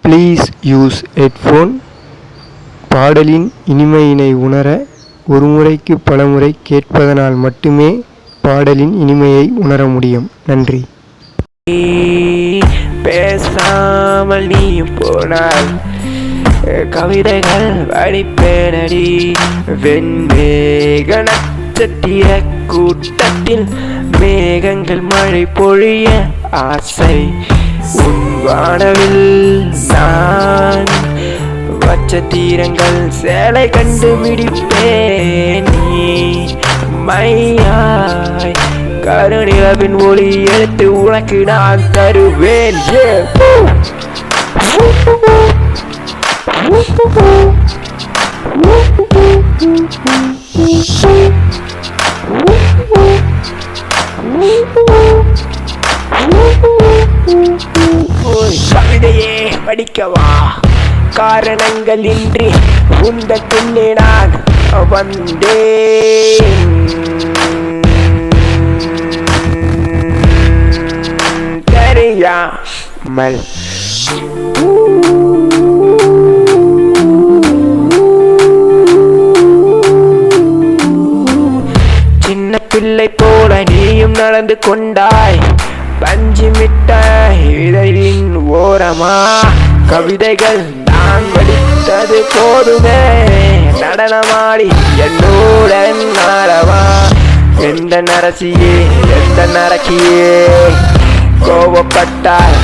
Please use headphone. பாடலின் இனிமையினை உணர ஒருமுறைக்கு பலமுறை கேட்பதனால் மட்டுமே பாடலின் இனிமையை உணர முடியும். நன்றி. பேசாமல் நீயும் போனால் கவிதைகள் வடிப்பேனடி. வெண்மேக நட்சத்திர கூட்டத்தில் மேகங்கள் மழை பொழிய ஆசை. உன் வானவில் நான் வச்ச தீரங்கள் சேலை கண்டு விடிப்பேன். நீ மையாய் கருநிலவின் ஒளி எடுத்து உனக்கு நான் தருவேன். கவிதையே படிக்கவா? காரணங்கள் இன்றி உந்த பின்னே நான் வந்தேன். தெரியாமல் சின்ன பிள்ளை போல நீயும் நடந்து கொண்டாய். பஞ்சு மிட்டாய் இதழின் ஓரமா கவிதைகள் நான் படித்தது போதுமே. நடனமாடி என்னுடன் ஆடவா? எந்த நரசியே எந்த நரக்கியே கோபப்பட்டால்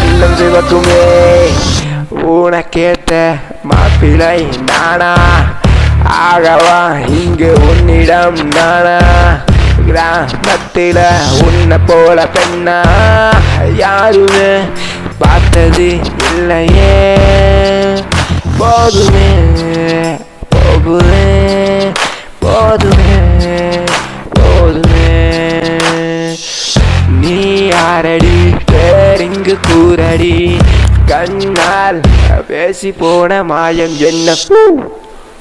இன்னும் சிவக்குமே. உனக்கேத்த மாப்பிள்ளை நானா? ஆகவா இங்கு உன்னிடம் நானா? கிராமத்தில உன்னை போல பெண்ணா யாருமே பார்த்தது இல்லையே. போதுமே போகுதே போதுமே போதுமே. நீ யாரடி பேரிங்கு கூறடி? கண்ணால் பேசி போன மாயம் என்ன?